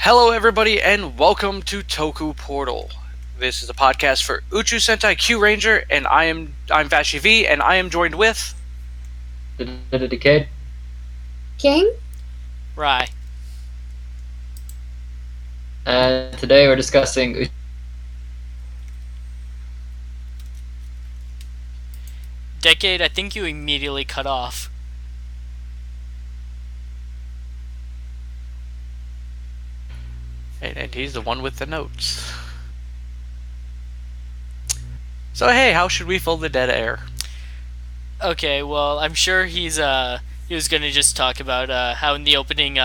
Hello, everybody, and welcome to Toku Portal. This is a podcast for Uchuu Sentai KyuuRanger, and I'm Vashi V, and I am joined with The Decade. King? Rye. And today we're discussing Decade, I think you immediately cut off. and he's the one with the notes. So hey, how should we fill the dead air? Okay, well, I'm sure he was gonna just talk about how in the opening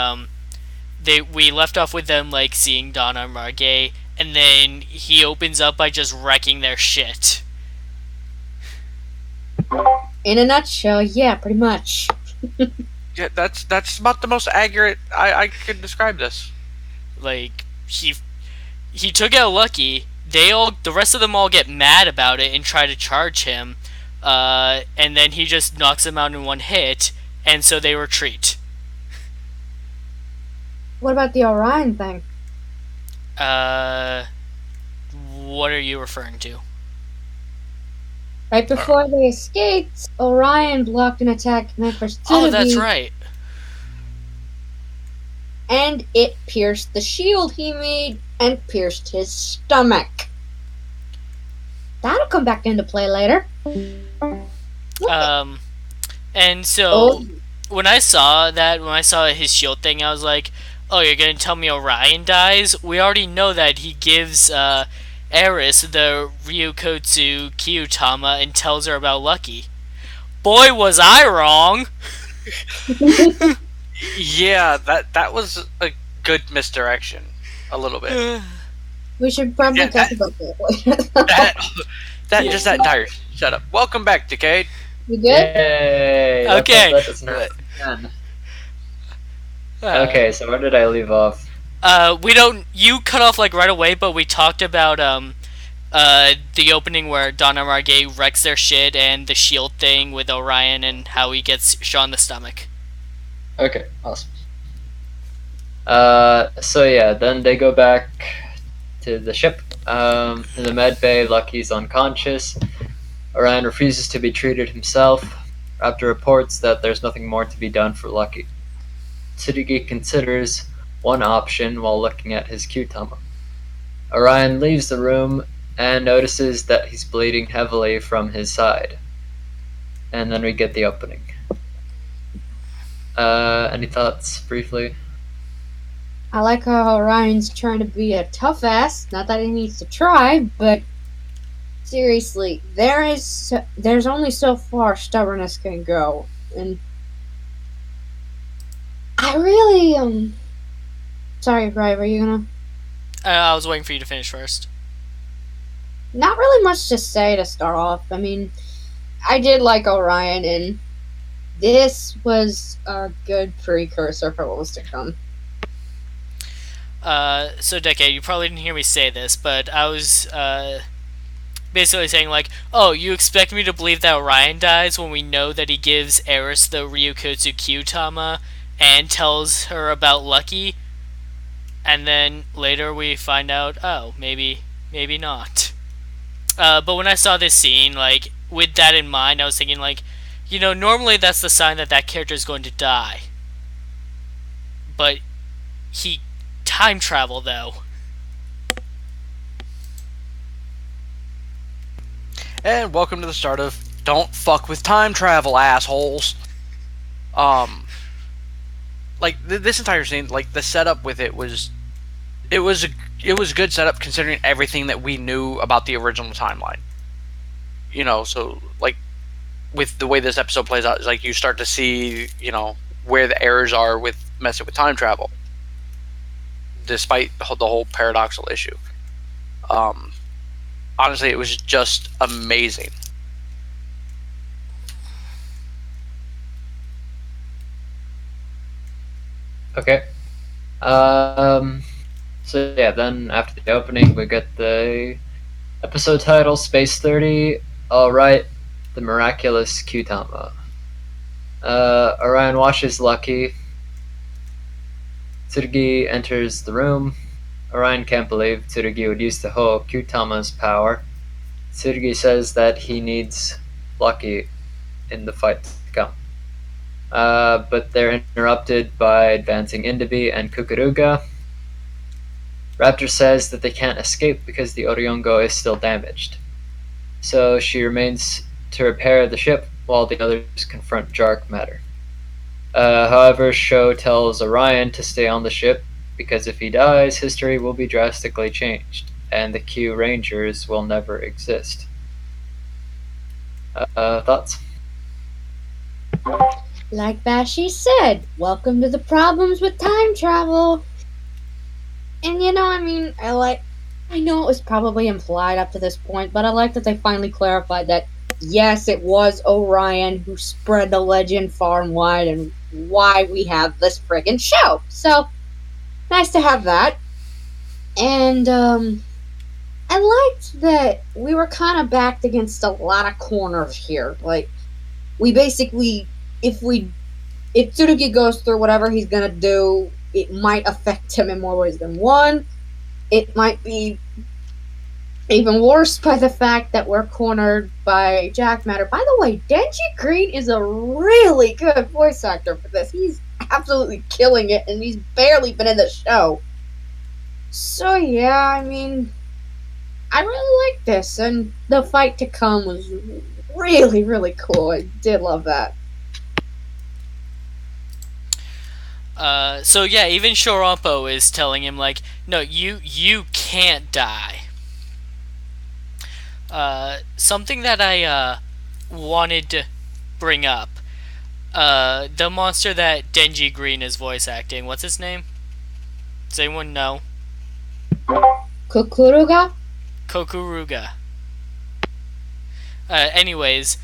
we left off with them like seeing Donna and Margay, and then he opens up by just wrecking their shit. In a nutshell, yeah, pretty much. Yeah, that's about the most accurate I could describe this. Like he took out Lucky. The rest of them all get mad about it and try to charge him, and then he just knocks them out in one hit, and so they retreat. What about the Orion thing? What are you referring to? Right before they escaped, Orion blocked an attack meant for Tsurugi, Oh, that's right. and it pierced the shield he made and pierced his stomach. That'll come back into play later. And so Oh. when I saw his shield thing, I was like, "Oh, you're gonna tell me Orion dies? We already know that he gives Eris the Ryukotsu Kyutama and tells her about Lucky. Boy, was I wrong!" Yeah, that was a good misdirection, a little bit. We should probably Yeah, talk about that. Just that entire shut up. Welcome back, Decade. You good? Yay! Okay. That doesn't hurt. Okay, so where did I leave off? You cut off like right away, but we talked about the opening where Donna Margay wrecks their shit and the shield thing with Orion and how he gets shot in the stomach. Okay, awesome. So yeah, then they go back to the ship. In the med bay, Lucky's unconscious. Orion refuses to be treated himself. Raptor reports that there's nothing more to be done for Lucky. Tsurugi considers one option while looking at his Kyutama. Orion leaves the room and notices that he's bleeding heavily from his side. And then we get the opening. Any thoughts, briefly? I like how Orion's trying to be a tough ass. Not that he needs to try, but seriously, there's only so far stubbornness can go, and I really Sorry, Bri, were you gonna? I was waiting for you to finish first. Not really much to say to start off. I mean, I did like Orion, and this was a good precursor for what was to come. So Decade, you probably didn't hear me say this, but I was basically saying like, "Oh, you expect me to believe that Orion dies when we know that he gives Eris the Ryukotsu Kyutama and tells her about Lucky?" And then later we find out, oh, maybe not. But when I saw this scene, like, with that in mind, I was thinking, like, normally that's the sign that that character is going to die. But he time travel, though. And welcome to the start of Don't Fuck with Time Travel, assholes. Like this entire scene, like the setup with it was a good setup considering everything that we knew about the original timeline. So like with the way this episode plays out, is like you start to see, where the errors are with messing with time travel, despite the whole paradoxical issue. Honestly, it was just amazing. Okay. So yeah, then after the opening, we get the episode title, Space 30, Alright, the Miraculous Kyutama. Orion watches Lucky Tsurugi enters the room. Orion can't believe Tsurugi would use the whole Kyutama's power. Tsurugi says that he needs Lucky in the fight to come. But they're interrupted by advancing Indubi and Kukuruga. Raptor says that they can't escape because the Oriongo is still damaged. So she remains to repair the ship while the others confront Dark Matter. However, Sho tells Orion to stay on the ship because if he dies, history will be drastically changed, and the KyuuRangers will never exist. Thoughts? Like Bashi said, welcome to the problems with time travel. And I know it was probably implied up to this point, but I like that they finally clarified that yes, it was Orion who spread the legend far and wide and why we have this friggin' show. So, nice to have that. And, I liked that we were kind of backed against a lot of corners here. Like, we basically, if Tsurugi goes through whatever he's gonna do, it might affect him in more ways than one. It might be even worse by the fact that we're cornered by Jack Matter. By the way, Denji Green is a really good voice actor for this. He's absolutely killing it, and he's barely been in the show. So yeah, I really like this, and the fight to come was really, really cool. I did love that. So yeah, even Shorampo is telling him like, no, you can't die. Something that I wanted to bring up. The monster that Denji Green is voice acting. What's his name? Does anyone know? Kukuruga? Kokuruga. Anyways,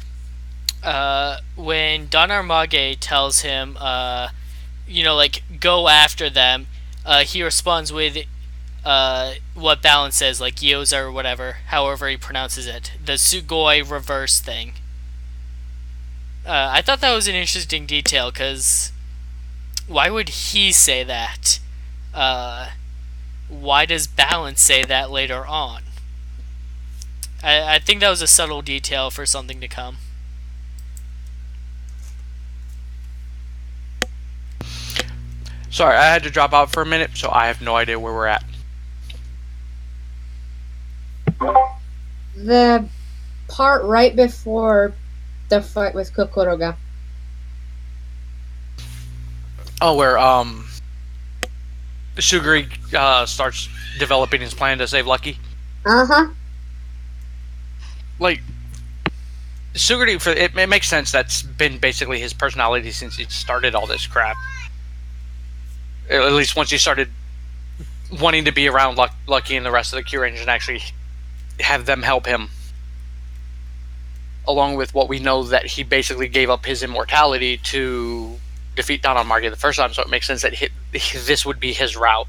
when Don Armage tells him, go after them, he responds with what Balance says, like Gyoza or whatever, however he pronounces it. The Sugoi reverse thing. I thought that was an interesting detail, because why would he say that? Why does Balance say that later on? I think that was a subtle detail for something to come. Sorry, I had to drop out for a minute, so I have no idea where we're at. The part right before the fight with Kukuruga. Oh, where Suguri starts developing his plan to save Lucky. Uh-huh. Like, Suguri, it makes sense. That's been basically his personality since he started all this crap. At least once he started wanting to be around Lucky and the rest of the KyuuRangers and actually have them help him. Along with what we know that he basically gave up his immortality to defeat Don Margay the first time, so it makes sense that this would be his route.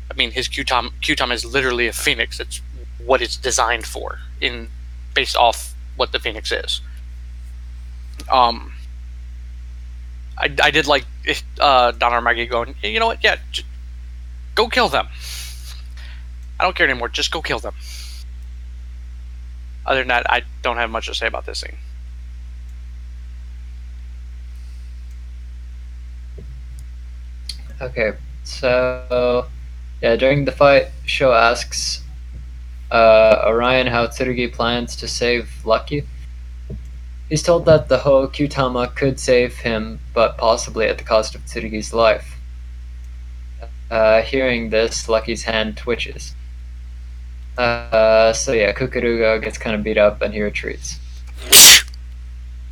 I mean, his Q-Tom is literally a phoenix. It's what it's designed for, based off what the phoenix is. I did like Don Armage going, you know what, yeah, just go kill them. I don't care anymore, just go kill them. Other than that, I don't have much to say about this thing. Okay, so yeah, during the fight, Sho asks Orion how Tsurugi plans to save Lucky. He's told that the Ho Kyutama could save him, but possibly at the cost of Tsurugi's life. Hearing this, Lucky's hand twitches. So yeah, Kukuruga gets kind of beat up and he retreats.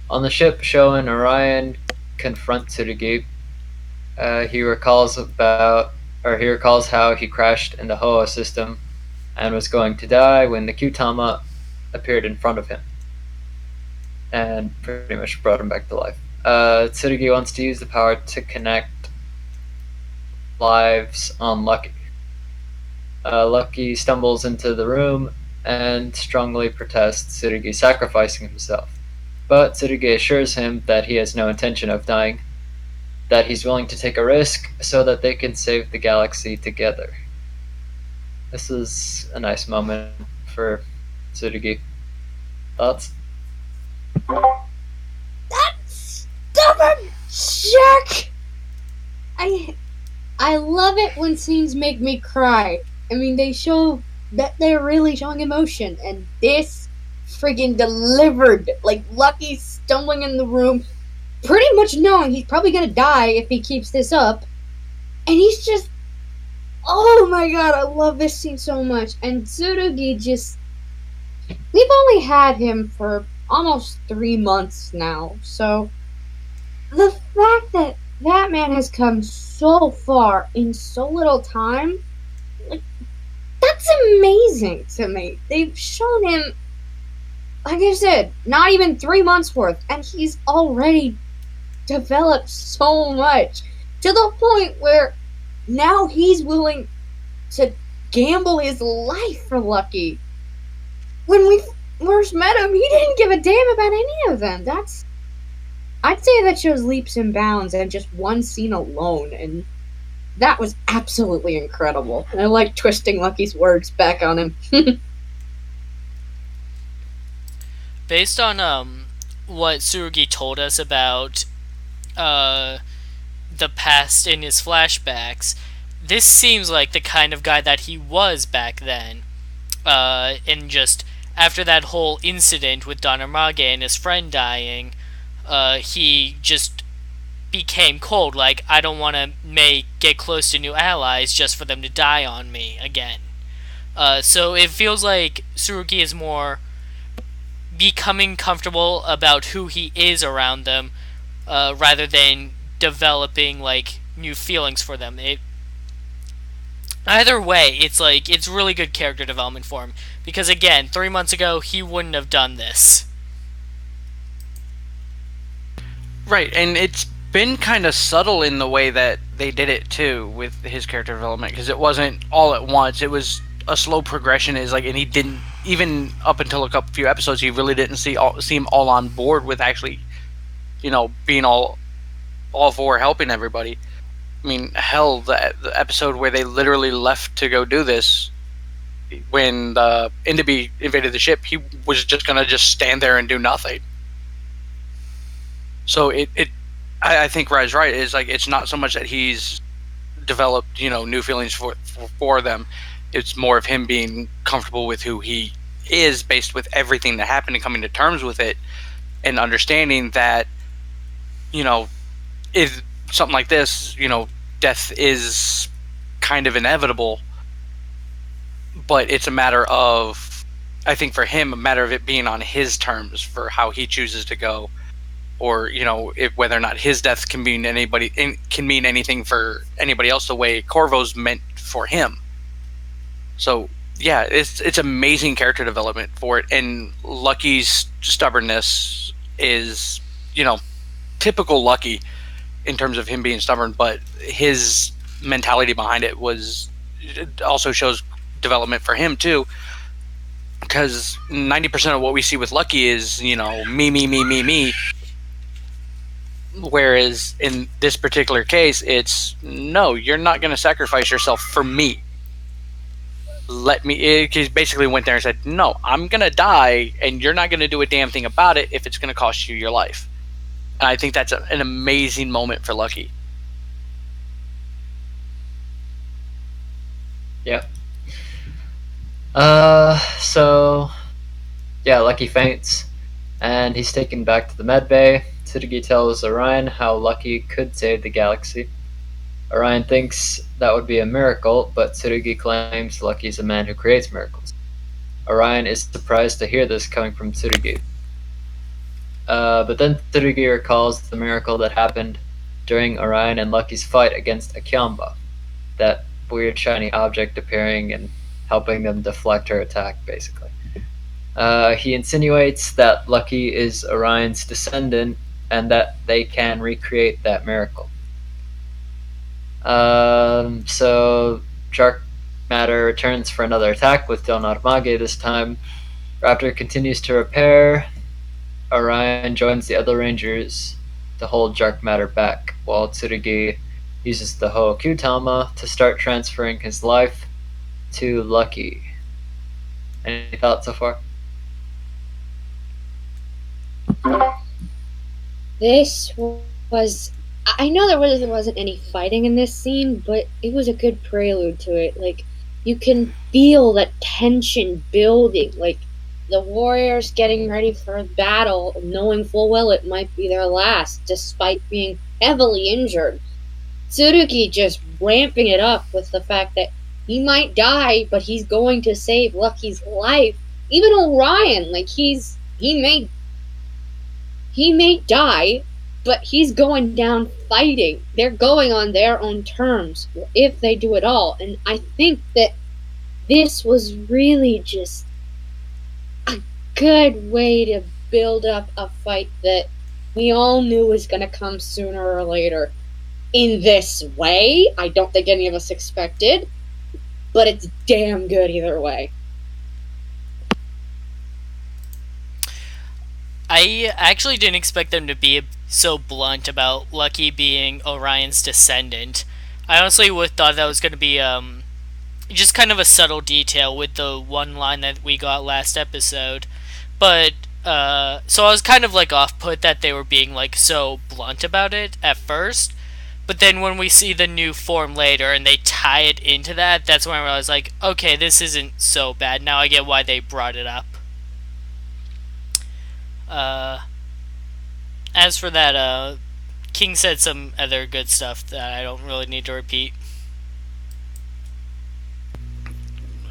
On the ship, Sho and Orion confront Tsurugi. He recalls how he crashed in the Hoa system and was going to die when the Kyutama appeared in front of him and pretty much brought him back to life. Tsurugi wants to use the power to connect lives on Lucky. Lucky stumbles into the room and strongly protests Tsurugi sacrificing himself, but Tsurugi assures him that he has no intention of dying. that he's willing to take a risk so that they can save the galaxy together. This is a nice moment for Tsurugi. Thoughts? That stubborn jerk! I love it when scenes make me cry. I mean, they show that they're really showing emotion, and this friggin' delivered. Like, Lucky stumbling in the room, pretty much knowing he's probably gonna die if he keeps this up, and he's just, oh my god, I love this scene so much. And Tsurugi just, we've only had him for almost 3 months now, so the fact that that man has come so far in so little time, like, that's amazing to me. They've shown him, like I said, not even 3 months worth, and he's already developed so much to the point where now he's willing to gamble his life for Lucky. When we first met him, he didn't give a damn about any of them. I'd say that shows leaps and bounds in just one scene alone, and that was absolutely incredible. And I like twisting Lucky's words back on him. Based on what Tsurugi told us about the past in his flashbacks, this seems like the kind of guy that he was back then. And just after that whole incident with Don Amage and his friend dying, he just became cold. Like, I don't want to get close to new allies just for them to die on me again. So it feels like Tsurugi is more becoming comfortable about who he is around them, rather than developing like new feelings for them. Either way, it's really good character development for him, because again, 3 months ago he wouldn't have done this. Right, and it's been kind of subtle in the way that they did it too with his character development, because it wasn't all at once. It was a slow progression. Is like, and he didn't, even up until a few episodes, he really didn't seem all on board with actually, being all for helping everybody. I mean, hell, the episode where they literally left to go do this, when Indabi invaded the ship, he was just gonna just stand there and do nothing. So I think Rai's right. Is like, it's not so much that he's developed new feelings for them. It's more of him being comfortable with who he is, based with everything that happened, and coming to terms with it, and understanding that if something like this, death is kind of inevitable, but it's a matter of, I think for him, a matter of it being on his terms for how he chooses to go, or whether or not his death can mean anything for anybody else the way Corvo's meant for him. So yeah, it's amazing character development for it, and Lucky's stubbornnness is typical Lucky in terms of him being stubborn, but his mentality behind it also shows development for him too, because 90% of what we see with Lucky is me, whereas in this particular case, it's no, you're not going to sacrifice yourself for me. He basically went there and said, no, I'm going to die, and you're not going to do a damn thing about it if it's going to cost you your life. And I think that's an amazing moment for Lucky. Yeah. Lucky faints, and he's taken back to the medbay. Tsurugi tells Orion how Lucky could save the galaxy. Orion thinks that would be a miracle, but Tsurugi claims Lucky's a man who creates miracles. Orion is surprised to hear this coming from Tsurugi. But then Tsurugi recalls the miracle that happened during Orion and Lucky's fight against Akyamba, that weird shiny object appearing and helping them deflect her attack, basically. He insinuates that Lucky is Orion's descendant and that they can recreate that miracle. So Dark Matter returns for another attack with Don Armage this time. Raptor continues to repair. Orion joins the other Rangers to hold dark matter back, while Tsurugi uses the Kyuutama to start transferring his life to Lucky. Any thoughts so far? This was. I know there wasn't any fighting in this scene, but it was a good prelude to it. Like, you can feel that tension building. Like, the warriors getting ready for battle, knowing full well it might be their last, despite being heavily injured. Tsurugi just ramping it up with the fact that he might die, but he's going to save Lucky's life. Even Orion, like, he may die, but he's going down fighting. They're going on their own terms, if they do it all. And I think that this was really just a good way to build up a fight that we all knew was going to come sooner or later. In this way, I don't think any of us expected, but it's damn good either way. I actually didn't expect them to be so blunt about Lucky being Orion's descendant. I honestly would thought that was going to be just kind of a subtle detail with the one line that we got last episode. But so I was kind of like off put that they were being like so blunt about it at first. But then when we see the new form later and they tie it into that, that's when I realized like, okay, this isn't so bad. Now I get why they brought it up. As for that, King said some other good stuff that I don't really need to repeat.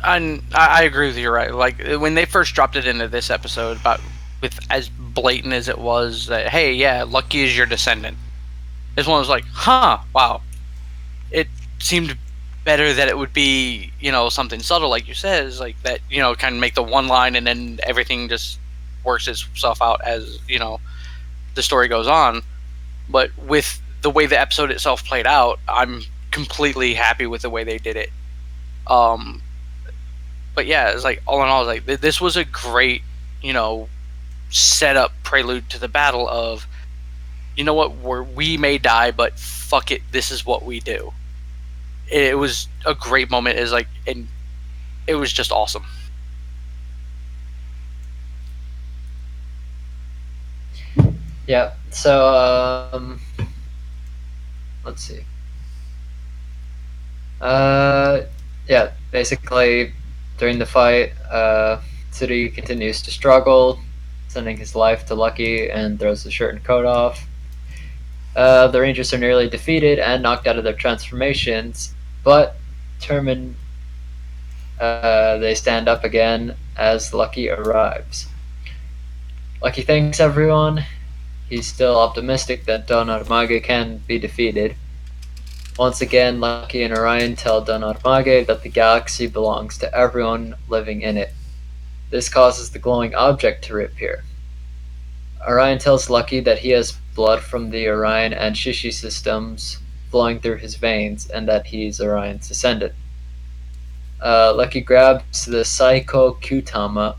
And I agree with you, right? Like, when they first dropped it into this episode, about with as blatant as it was, that, hey, yeah, Lucky is your descendant. This one was like, huh, wow. It seemed better that it would be, something subtle, like you said, is like that, kind of make the one line and then everything just works itself out as, the story goes on. But with the way the episode itself played out, I'm completely happy with the way they did it. But yeah, it's like, all in all, it's like, this was a great, setup prelude to the battle of, you know what, we may die, but fuck it, this is what we do. It was a great moment. Is like, and it was just awesome. Yeah, so, let's see. Yeah, basically, during the fight, Tsuri continues to struggle, sending his life to Lucky and throws the shirt and coat off. The Rangers are nearly defeated and knocked out of their transformations, but determined, they stand up again as Lucky arrives. Lucky thanks everyone. He's still optimistic that Don Armage can be defeated. Once again, Lucky and Orion tell Don Armage that the galaxy belongs to everyone living in it. This causes the glowing object to reappear. Orion tells Lucky that he has blood from the Orion and Shishi systems flowing through his veins and that he's Orion's descendant. Lucky grabs the Psycho Kyuutama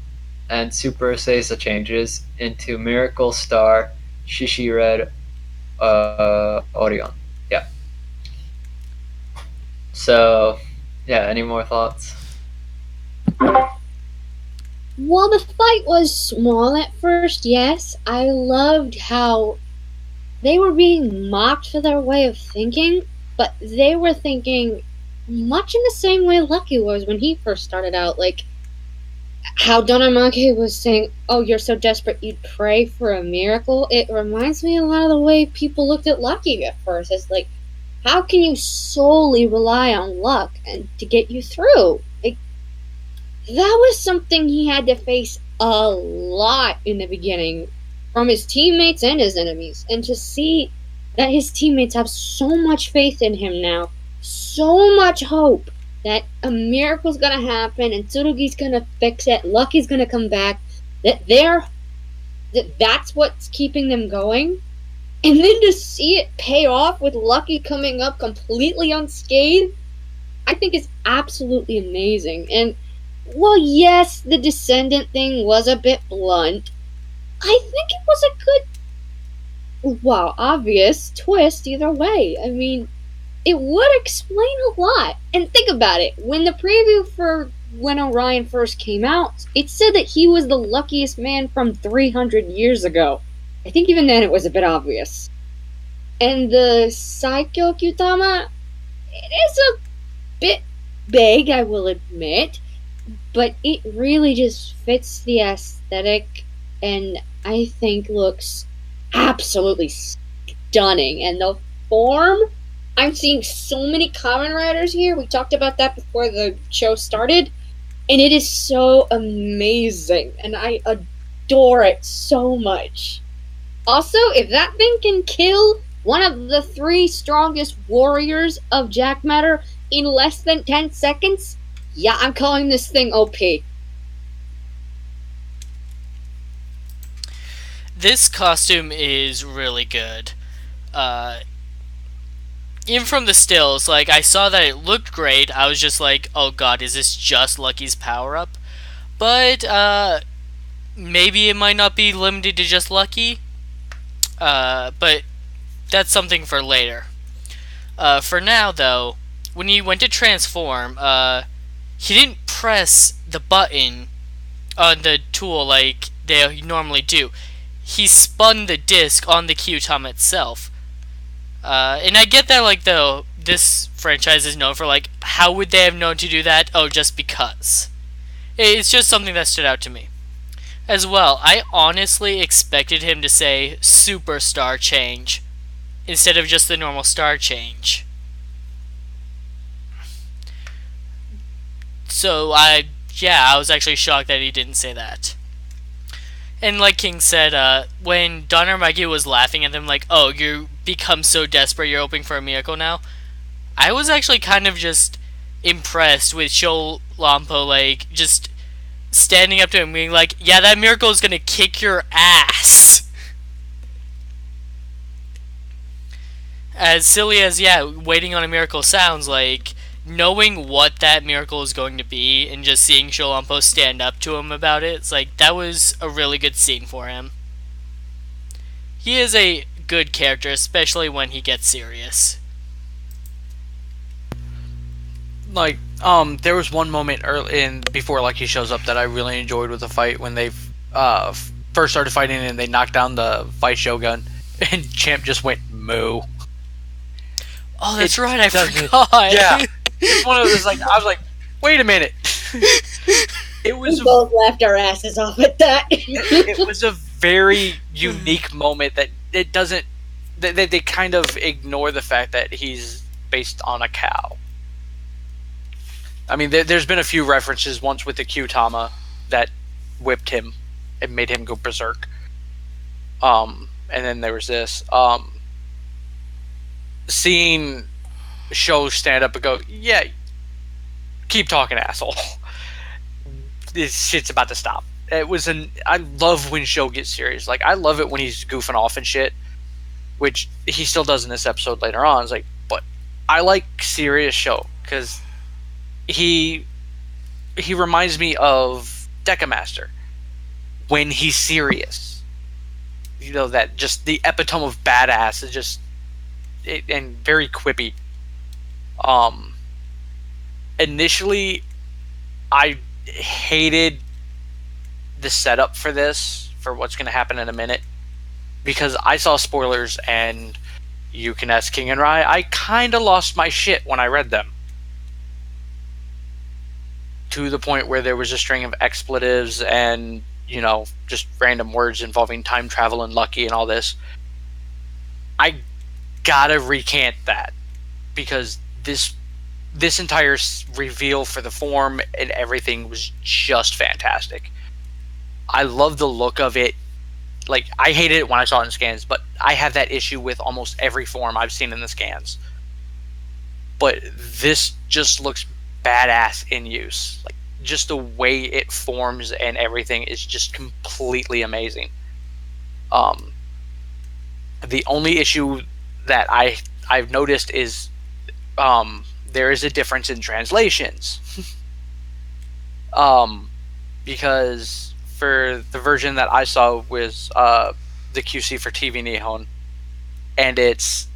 and Super Seiza changes into Miracle Star Shishi Red Orion. Yeah. So, yeah, any more thoughts? While the fight was small at first, yes, I loved how they were being mocked for their way of thinking, but they were thinking much in the same way Lucky was when he first started out. Like, how Donamake was saying, oh, you're so desperate you'd pray for a miracle. It reminds me a lot of the way people looked at Lucky at first. It's like, how can you solely rely on luck and to get you through? Like, that was something he had to face a lot in the beginning from his teammates and his enemies. And to see that his teammates have so much faith in him now, so much hope that a miracle's gonna happen and Tsurugi's gonna fix it, Lucky's gonna come back, that's what's keeping them going. And then to see it pay off with Lucky coming up completely unscathed, I think is absolutely amazing. And well, yes, the descendant thing was a bit blunt. I think it was a good While obvious, twist either way. I mean, it would explain a lot. And think about it. When the preview for when Orion first came out, it said that he was the luckiest man from 300 years ago. I think even then it was a bit obvious. And the Saikyo Kyutama, it is a bit vague, I will admit, but it really just fits the aesthetic and I think looks absolutely stunning. And the form, I'm seeing so many Kamen Riders here. We talked about that before the show started, and it is so amazing, and I adore it so much. Also, if that thing can kill one of the 3 strongest warriors of Jack Matter in less than 10 seconds, yeah, I'm calling this thing OP. This costume is really good. Even from the stills, like, I saw that it looked great. I was just like, oh god, is this just Lucky's power-up? But, maybe it might not be limited to just Lucky. But that's something for later. For now, though, when he went to transform, he didn't press the button on the tool like they normally do. He spun the disc on the Kyuutama itself. And I get that, like, though, this franchise is known for, like, how would they have known to do that? Oh, just because. It's just something that stood out to me. As well, I honestly expected him to say superstar change instead of just the normal star change. So, I was actually shocked that he didn't say that. And like King said, when Donner Mikey was laughing at them like, oh, you become so desperate you're hoping for a miracle now, I was actually kind of just impressed with Sho Lampo, like, just standing up to him being like, yeah, that miracle is gonna kick your ass. As silly as, yeah, waiting on a miracle sounds, like, knowing what that miracle is going to be and just seeing Sho Lampo stand up to him about it, it's like, that was a really good scene for him. He is a good character, especially when he gets serious. Like, there was one moment early before Lucky shows up that I really enjoyed with the fight when they first started fighting and they knocked down the Vice Shogun and Champ just went moo. Oh, that's right, I forgot. Yeah, it's one of those, like, I was like, wait a minute. It was We both laughed our asses off at that. it was a very unique moment that it doesn't. They kind of ignore the fact that he's based on a cow. I mean, there's been a few references once with the Kyuutama that whipped him and made him go berserk. And then there was this. Seeing Sho stand up and go, yeah, keep talking, asshole. This shit's about to stop. I love when Sho gets serious. Like, I love it when he's goofing off and shit, which he still does in this episode later on. It's like, but I like serious Sho because he reminds me of Decamaster when he's serious. You know, that just the epitome of badass is just and very quippy. Initially, I hated the setup for this, for what's going to happen in a minute, because I saw spoilers, and you can ask King and Rai, I kind of lost my shit when I read them. To the point where there was a string of expletives and, you know, just random words involving time travel and Lucky and all this. I gotta recant that, because this entire reveal for the form and everything was just fantastic. I love the look of it. Like, I hated it when I saw it in scans, but I have that issue with almost every form I've seen in the scans. But this just looks badass in use. Like, just the way it forms and everything is just completely amazing. The only issue that I've noticed is there is a difference in translations. Because for the version that I saw was the QC for TV Nihon, and it's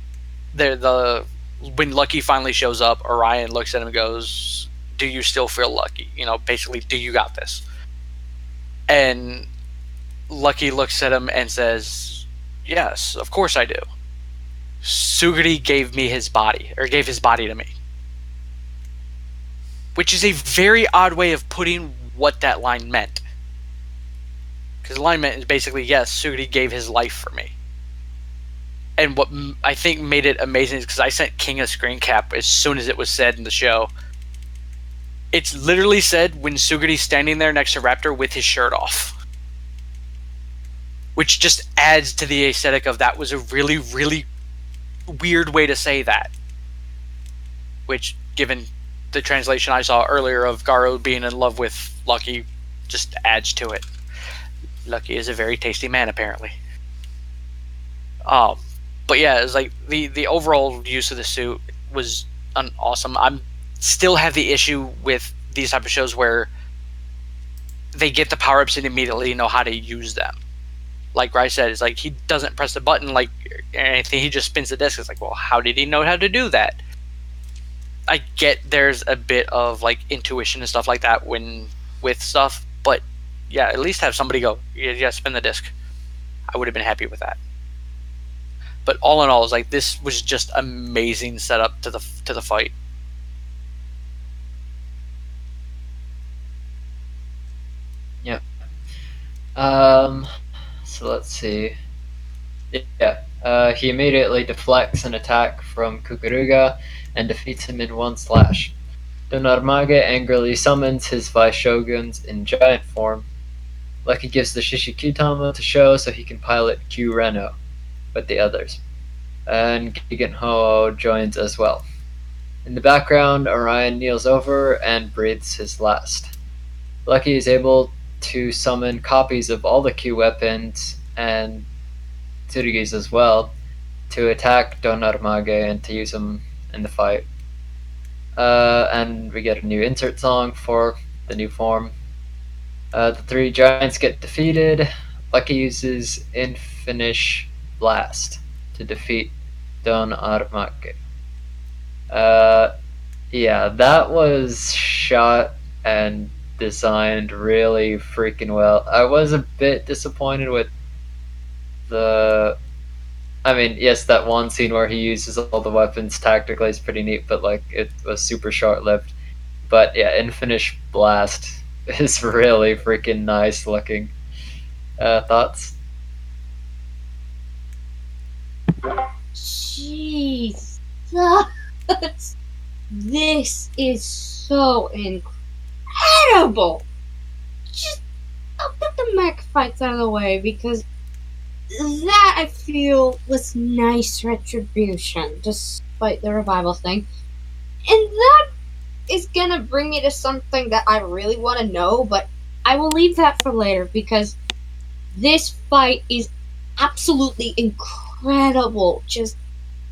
the when Lucky finally shows up, Orion looks at him and goes, "Do you still feel lucky? Basically, do you got this?" And Lucky looks at him and says, "Yes, of course I do. Sugiri gave me his body, or gave his body to me." Which is a very odd way of putting what that line meant. Because the line meant is basically, yes, Sugiri gave his life for me. And what I think made it amazing is because I sent King a screen cap as soon as it was said in the show. It's literally said when Sugiri's standing there next to Raptor with his shirt off. Which just adds to the aesthetic of that was a really, really weird way to say that. Which, given the translation I saw earlier of Garo being in love with Lucky, just adds to it. Lucky is a very tasty man, apparently. But yeah, it's like the overall use of the suit was awesome. I'm still have the issue with these type of shows where they get the power-ups and immediately know how to use them. Like Bryce said, it's like he doesn't press the button like anything, he just spins the disc. It's like, well, how did he know how to do that? I get there's a bit of like intuition and stuff like that with stuff, but yeah, at least have somebody go, yeah, spin the disc. I would have been happy with that. But all in all, it's like this was just amazing setup to the fight. Yep. So let's see. Yeah. He immediately deflects an attack from Kukuruga and defeats him in one slash. Don Armage angrily summons his vice shoguns in giant form. Lucky gives the Shishikyutama to Sho so he can pilot Kyuu-Reno with the others. And Gigan joins as well. In the background, Orion kneels over and breathes his last. Lucky is able to summon copies of all the Q weapons and Tsurugi's as well to attack Don Armage and to use them in the fight. And we get a new insert song for the new form. The three giants get defeated. Lucky uses Infinish Blast to defeat Don Armage. Yeah, that was shot and designed really freaking well. I was a bit disappointed with yes, that one scene where he uses all the weapons tactically is pretty neat, but like it was super short-lived. But yeah, Infinish Blast is really freaking nice looking. Thoughts? Jeez. This is so incredible. Just, I'll put the mech fights out of the way because that I feel was nice retribution despite the revival thing. And that is gonna bring me to something that I really want to know, but I will leave that for later because this fight is absolutely incredible. Just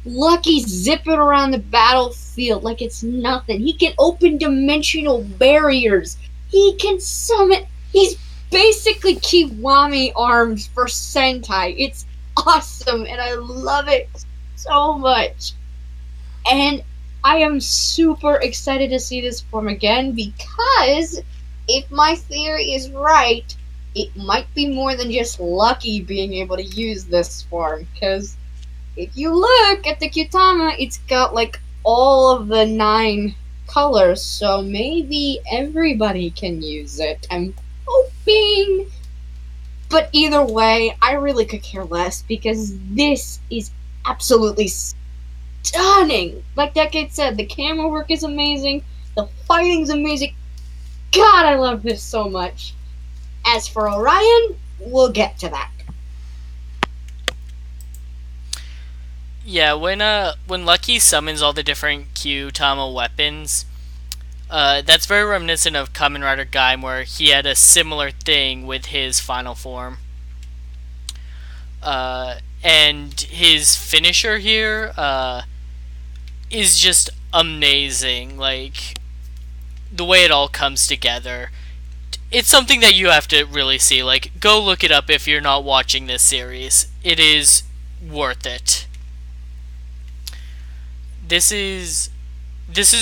Lucky zipping around the battlefield like it's nothing. He can open dimensional barriers. He can summon. He's basically Kiwami arms for Sentai. It's awesome, and I love it so much. And I am super excited to see this form again because if my theory is right, it might be more than just Lucky being able to use this form. Because if you look at the Kyutama, it's got like all of the 9 colors, so maybe everybody can use it. I'm hoping. But either way, I really could care less because this is absolutely stunning. Like Decade said, the camera work is amazing, the fighting's amazing. God, I love this so much. As for Orion, we'll get to that. Yeah, when Lucky summons all the different Kyutama weapons, that's very reminiscent of Kamen Rider Gaim, where he had a similar thing with his final form. And his finisher here is just amazing. Like, the way it all comes together. It's something that you have to really see. Like, go look it up if you're not watching this series. It is worth it. this is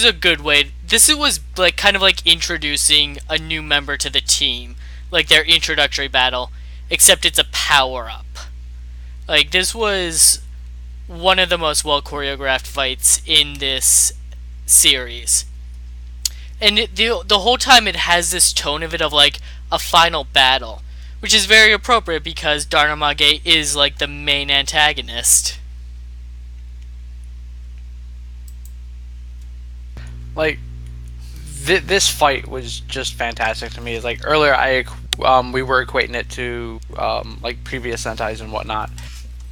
a good way. This was like kind of like introducing a new member to the team, like their introductory battle, except it's a power up. Like this was one of the most well choreographed fights in this series. And the whole time it has this tone of it of like a final battle, which is very appropriate because Darnamage is like the main antagonist. Like this fight was just fantastic to me. It's like earlier we were equating it to like previous Sentais and whatnot,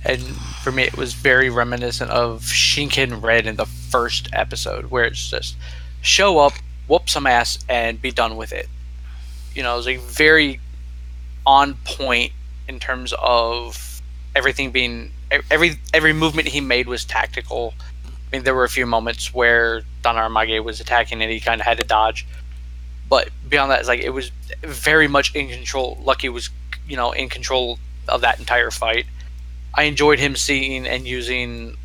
and for me it was very reminiscent of Shinken Red in the first episode, where it's just show up, whoop some ass, and be done with it. You know, it was like very on point in terms of everything being every movement he made was tactical. I mean, there were a few moments where Don Armage was attacking and he kind of had to dodge, but beyond that, it's like it was very much in control. Lucky was, you know, in control of that entire fight. I enjoyed him seeing and using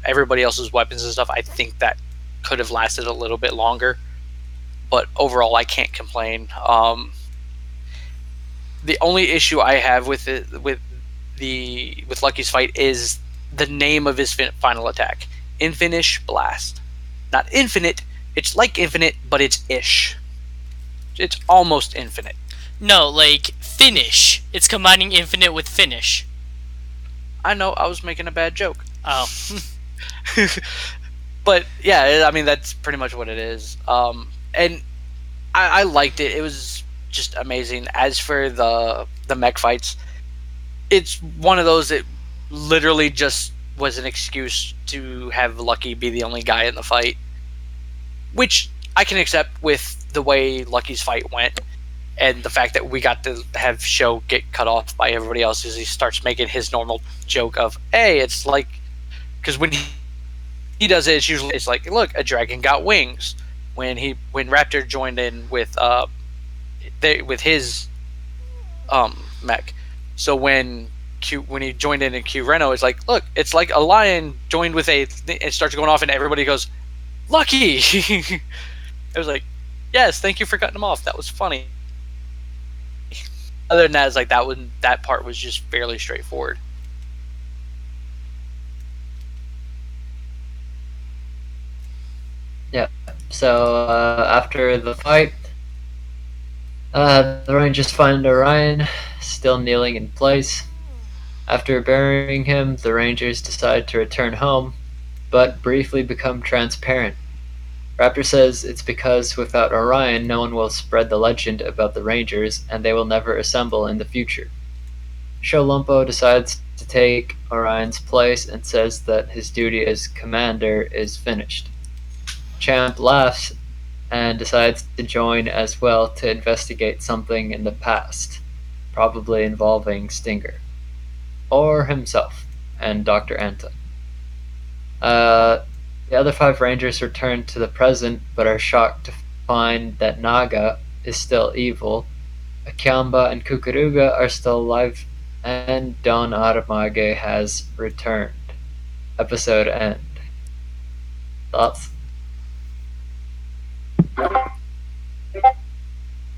everybody else's weapons and stuff. I think that could have lasted a little bit longer, but overall, I can't complain. The only issue I have with Lucky's fight is the name of his final attack. Infinish Blast. Not infinite, it's like infinite, but it's ish. It's almost infinite. No, like finish. It's combining infinite with finish. I know, I was making a bad joke. Oh. But yeah, I mean, that's pretty much what it is. And I liked it. It was just amazing. As for the mech fights, it's one of those that literally just was an excuse to have Lucky be the only guy in the fight, which I can accept with the way Lucky's fight went and the fact that we got to have Sho get cut off by everybody else as he starts making his normal joke of, hey, it's like, because when he does it, it's like, look, a dragon got wings. When Raptor joined in with his mech, so when he joined in Q Reno, it's like, look, it's like a lion joined with it starts going off and everybody goes, Lucky. It was like, yes, thank you for cutting him off. That was funny. Other than that, it's like that part was just fairly straightforward. Yeah. So after the fight, the Rangers find Orion still kneeling in place. After burying him, the Rangers decide to return home, but briefly become transparent. Raptor says it's because without Orion, no one will spread the legend about the Rangers, and they will never assemble in the future. Sholumpo decides to take Orion's place and says that his duty as commander is finished. Champ laughs and decides to join as well to investigate something in the past, probably involving Stinger. Or himself and Dr. Anton. The other 5 Rangers return to the present but are shocked to find that Naga is still evil, Akyamba and Kukuruga are still alive, and Don Aramage has returned. Episode end. Thoughts?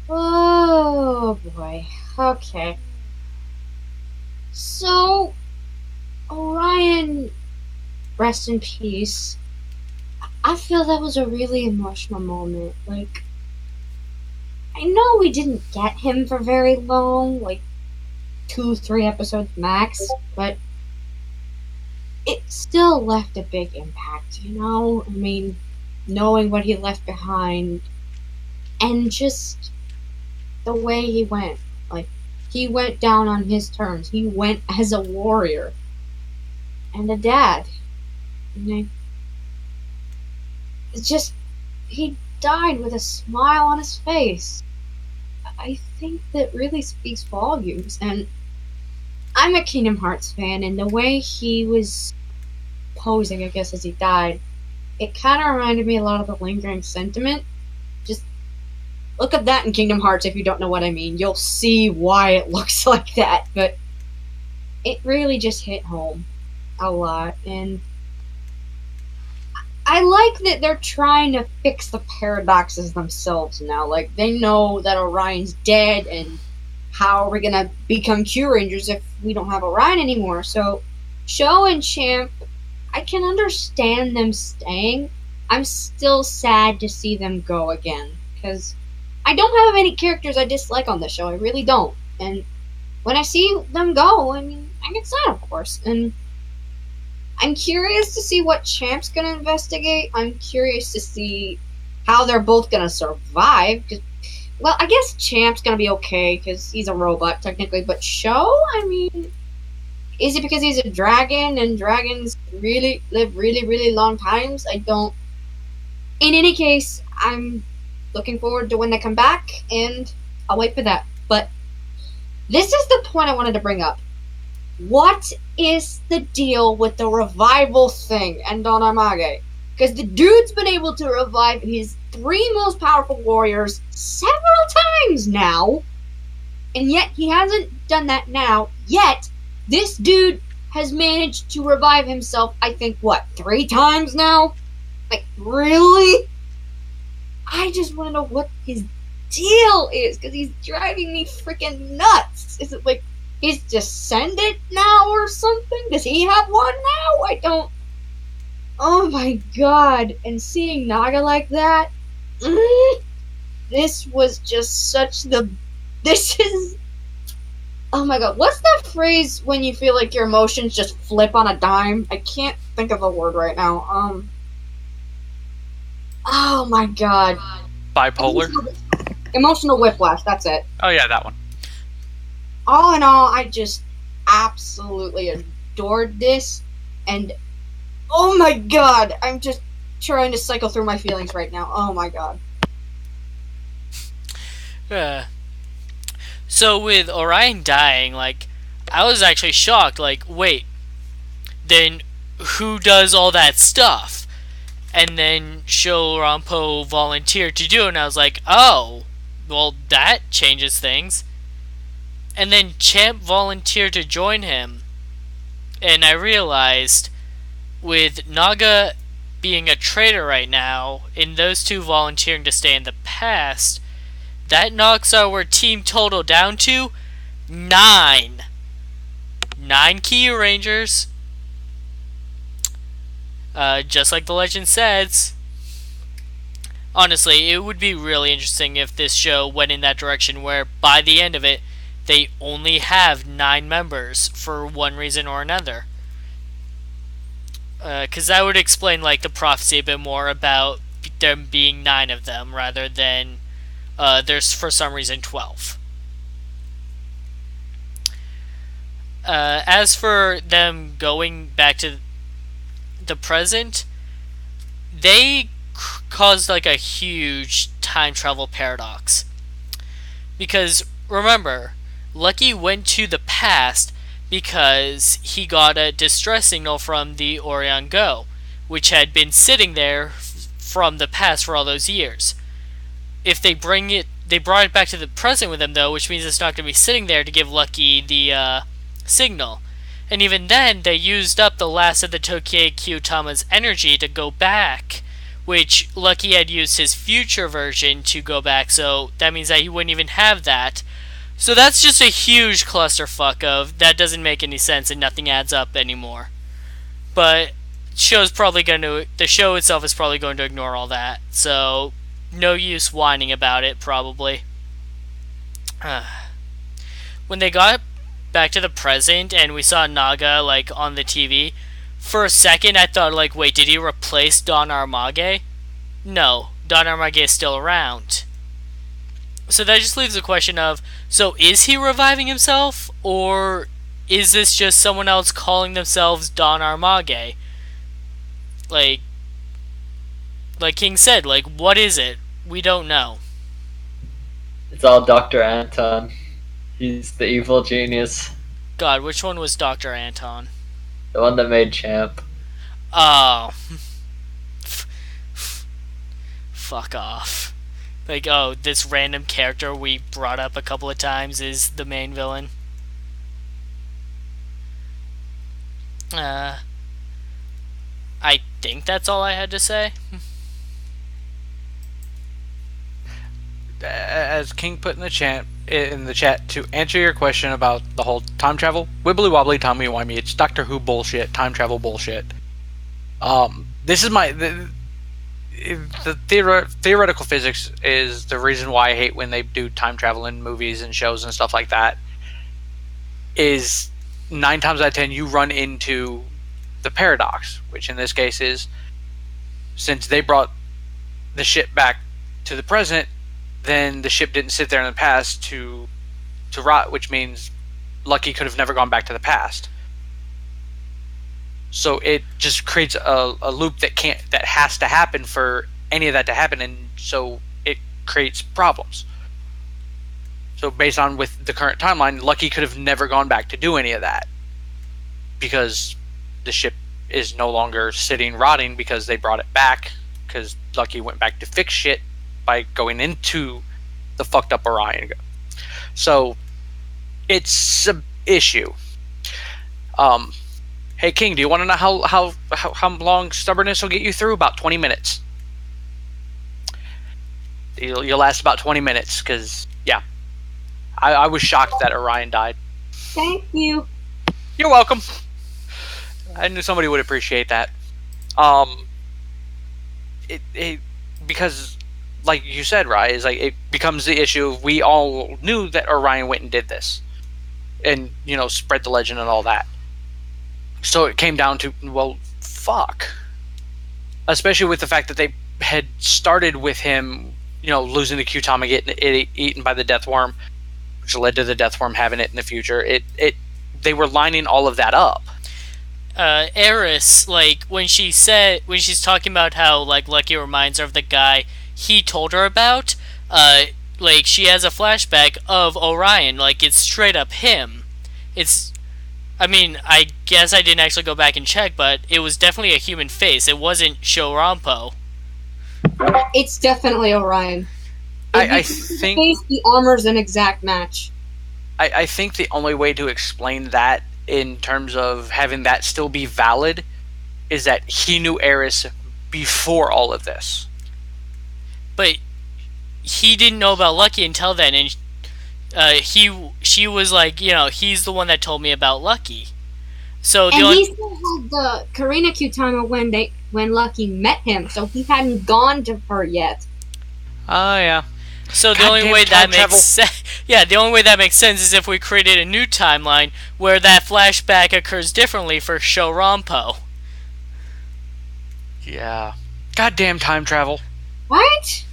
Oh boy. Okay. So, Orion, rest in peace. I feel that was a really emotional moment. Like, I know we didn't get him for very long, like 2-3 episodes max, but it still left a big impact, you know? I mean, knowing what he left behind and just the way he went. Like, he went down on his terms. He went as a warrior and a dad. And it's just, he died with a smile on his face. I think that really speaks volumes. And I'm a Kingdom Hearts fan, and the way he was posing, I guess, as he died, it kind of reminded me a lot of the lingering sentiment. Just look up that in Kingdom Hearts if you don't know what I mean. You'll see why it looks like that. But it really just hit home a lot. And I like that they're trying to fix the paradoxes themselves now. Like, they know that Orion's dead, and how are we gonna become KyuuRangers if we don't have Orion anymore? So, Sho and Champ, I can understand them staying. I'm still sad to see them go again, because I don't have any characters I dislike on the show. I really don't. And when I see them go, I mean, I get sad, of course. And I'm curious to see what Champ's gonna investigate. I'm curious to see how they're both gonna survive. Well, I guess Champ's gonna be okay because he's a robot technically, but Sho, I mean, is it because he's a dragon and dragons really live really, really long times? I don't. In any case, I'm looking forward to when they come back, and I'll wait for that. But this is the point I wanted to bring up. What is the deal with the revival thing and Don Amage? Because the dude's been able to revive his 3 most powerful warriors several times now, and yet he hasn't done that now. Yet, this dude has managed to revive himself, I think, 3 times now? Like, really? I just want to know what his deal is, because he's driving me freaking nuts. Is it like he's descended now or something? Does he have one now? I don't. Oh my god. And seeing Naga like that, this was just such the. This is. Oh my god. What's that phrase when you feel like your emotions just flip on a dime? I can't think of a word right now. Oh my god. Bipolar? Emotional whiplash, that's it. Oh, yeah, that one. All in all, I just absolutely adored this. And oh my god, I'm just trying to cycle through my feelings right now. Oh my god. So with Orion dying, like, I was actually shocked. Like, wait, then who does all that stuff? And then Shorampo volunteered to do it, and I was like, oh, well, that changes things. And then Champ volunteered to join him, and I realized, with Naga being a traitor right now, and those two volunteering to stay in the past, that knocks our team total down to 9. 9 KyuuRangers. Just like the legend says. Honestly, it would be really interesting if this show went in that direction where by the end of it, they only have 9 members for one reason or another. Because that would explain like the prophecy a bit more about there being 9 of them rather than there's for some reason 12. As for them going back to the present, they caused like a huge time travel paradox. Because remember, Lucky went to the past because he got a distress signal from the Orion Go, which had been sitting there from the past for all those years. If they brought it back to the present with them though, which means it's not going to be sitting there to give Lucky the signal. And even then, they used up the last of the Tokyo Kyutama's energy to go back, which Lucky had used his future version to go back, so that means that he wouldn't even have that. So that's just a huge clusterfuck of that doesn't make any sense and nothing adds up anymore. But the show itself is probably going to ignore all that, so no use whining about it, probably. When they got back to the present and we saw Naga like on the TV, for a second I thought like, wait, did he replace Don Armage? No, Don Armage is still around. So that just leaves the question of, so is he reviving himself, or is this just someone else calling themselves Don Armage? Like King said, like, what is it? We don't know. It's all Dr. Anton. He's the evil genius. God, which one was Dr. Anton? The one that made Champ. Oh. Fuck off. Like, oh, this random character we brought up a couple of times is the main villain. I think that's all I had to say. As King put in the chat, to answer your question about the whole time travel, wibbly wobbly, timey wimey, it's Doctor Who bullshit, time travel bullshit. This is the theoretical physics is the reason why I hate when they do time travel in movies and shows and stuff like that. Is 9 times out of 10 you run into the paradox, which in this case is, since they brought the ship back to the present, then the ship didn't sit there in the past to rot, which means Lucky could have never gone back to the past. So it just creates a loop that has to happen for any of that to happen, and so it creates problems. So based on with the current timeline, Lucky could have never gone back to do any of that because the ship is no longer sitting rotting because they brought it back because Lucky went back to fix shit by going into the fucked up Orion. So it's an issue. Hey King, do you want to know how long stubbornness will get you through? About 20 minutes. You'll last about 20 minutes because yeah, I was shocked that Orion died. Thank you. You're welcome. I knew somebody would appreciate that. Because, like you said, Rye, is like it becomes the issue of we all knew that Orion went and did this, and spread the legend and all that. So it came down to, well, fuck. Especially with the fact that they had started with him, losing the Kyuutama, getting it eaten by the death worm, which led to the death worm having it in the future. They were lining all of that up. Eris, like when she's talking about how like Lucky reminds her of the guy he told her about, like she has a flashback of Orion, like it's straight up him. I guess I didn't actually go back and check, but it was definitely a human face. It wasn't Shorampo. It's definitely Orion. I think the armor's an exact match. I think the only way to explain that in terms of having that still be valid is that he knew Eris before all of this. But he didn't know about Lucky until then, and she was like, he's the one that told me about Lucky. So he still had the Karina Kyuutama when Lucky met him, so he hadn't gone to her yet. Oh yeah. So the only way that makes sense, the only way that makes sense is if we created a new timeline where that flashback occurs differently for Shorampo. Yeah. Goddamn time travel. What?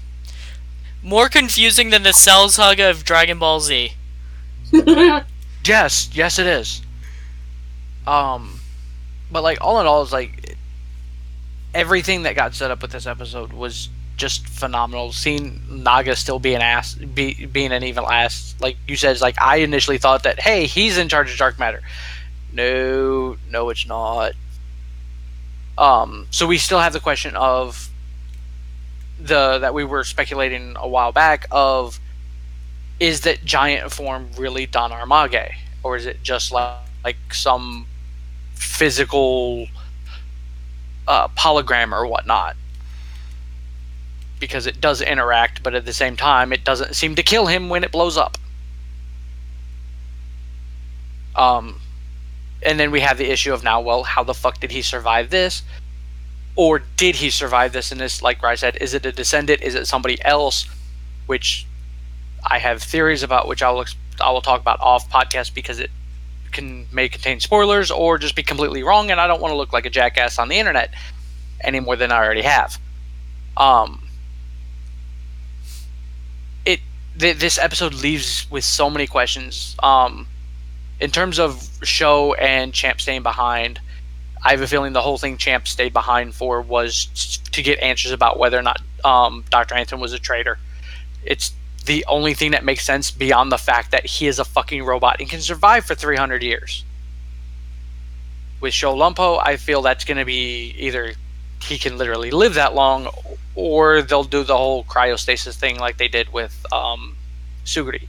More confusing than the Cell Saga of Dragon Ball Z. Yes, it is. But like all in all, it's like everything that got set up with this episode was just phenomenal. Seeing Naga still being an evil ass, like you said, is like I initially thought that hey, he's in charge of dark matter. No, it's not. So we still have the question of that we were speculating a while back of, is that giant form really Don Armage, or is it just like some physical hologram or whatnot? Because it does interact, but at the same time, it doesn't seem to kill him when it blows up. And then we have the issue of now, well, how the fuck did he survive this? Or did he survive this in this, like Rai said, is it a descendant? Is it somebody else? Which I have theories about, which I will talk about off podcast because it may contain spoilers or just be completely wrong, and I don't want to look like a jackass on the internet any more than I already have. This episode leaves with so many questions. In terms of Show and Champ staying behind, I have a feeling the whole thing Champ stayed behind for was to get answers about whether or not Dr. Anton was a traitor. It's the only thing that makes sense beyond the fact that he is a fucking robot and can survive for 300 years. With Show Lumpo, I feel that's going to be either he can literally live that long, or they'll do the whole cryostasis thing like they did with Suguri.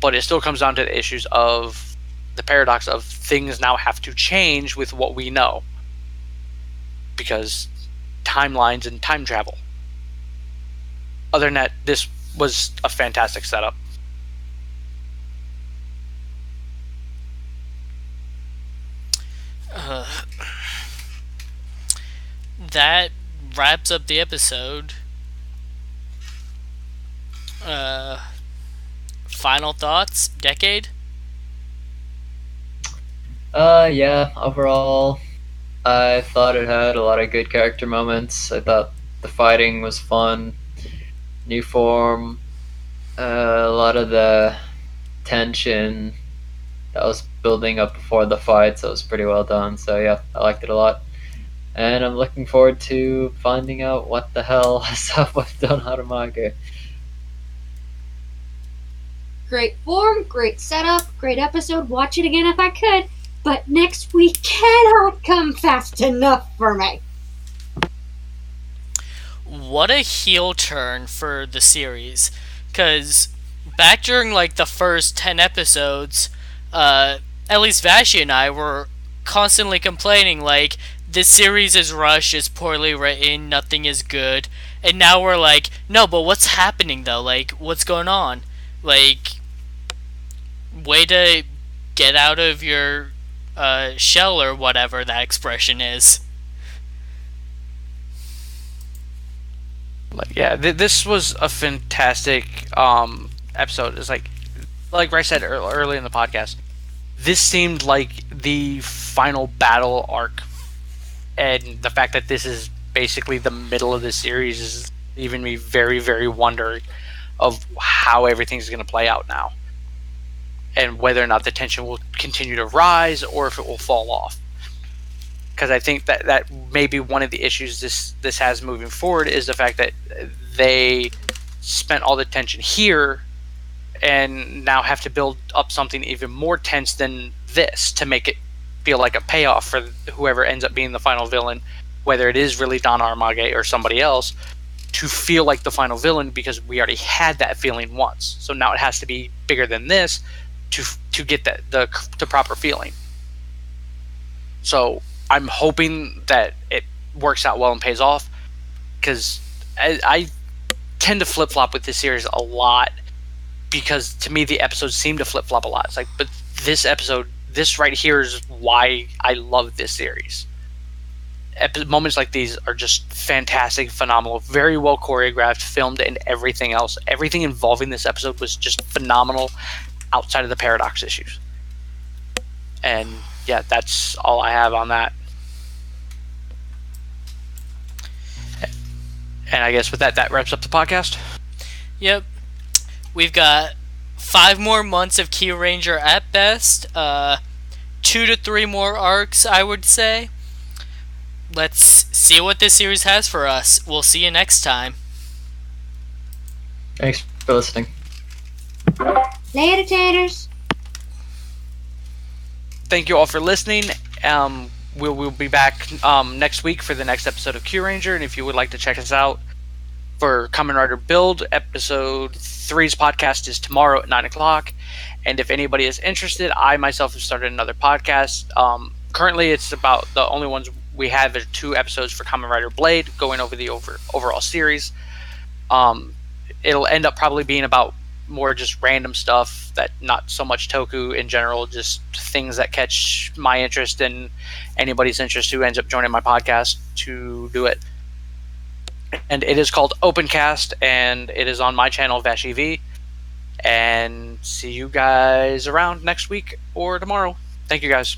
But it still comes down to the issues of the paradox of things now have to change with what we know. because timelines and time travel. Other than that, this was a fantastic setup. That wraps up the episode. Final thoughts? Decade? Yeah, overall, I thought it had a lot of good character moments. I thought the fighting was fun, new form, a lot of the tension that was building up before the fight, so it was pretty well done. So yeah, I liked it a lot. And I'm looking forward to finding out what the hell is up with Don Haramaga. Great form, great setup, great episode. Watch it again if I could. But next week cannot come fast enough for me. What a heel turn for the series. Because back during like the first 10 episodes, at least Vashi and I were constantly complaining like, this series is rushed, it's poorly written, nothing is good. And now we're like, no, but what's happening though? Like, what's going on? Like, way to get out of your shell or whatever that expression is. Like, yeah, this was a fantastic episode. It's like Bryce said early in the podcast, this seemed like the final battle arc, and the fact that this is basically the middle of the series is leaving me very, very wondering of how everything's going to play out now, and whether or not the tension will continue to rise or if it will fall off. Because I think that may be one of the issues this has moving forward, is the fact that they spent all the tension here and now have to build up something even more tense than this to make it feel like a payoff for whoever ends up being the final villain, whether it is really Don Armage or somebody else, to feel like the final villain, because we already had that feeling once. So now it has to be bigger than this to get the proper feeling. So I'm hoping that it works out well and pays off, because I tend to flip-flop with this series a lot, because to me the episodes seem to flip-flop a lot. It's like, but this episode, this right here is why I love this series. Moments like these are just fantastic, phenomenal, very well choreographed, filmed, and everything else. Everything involving this episode was just phenomenal outside of the paradox issues. And yeah, that's all I have on that. And I guess with that wraps up the podcast. Yep. We've got 5 more months of KyuuRanger at best. 2 to 3 more arcs, I would say. Let's see what this series has for us. We'll see you next time. Thanks for listening. Later, taters. Thank you all for listening. We'll be back next week for the next episode of KyuuRanger, and if you would like to check us out for Kamen Rider Build, episode 3's podcast is tomorrow at 9 o'clock. And if anybody is interested, I myself have started another podcast. Currently, it's about the only ones we have are 2 episodes for Kamen Rider Blade, going over the overall series. It'll end up probably being about more just random stuff, that not so much Toku in general, just things that catch my interest and anybody's interest who ends up joining my podcast to do it. And it is called Opencast, and it is on my channel, VashEV. And see you guys around next week or tomorrow. Thank you, guys.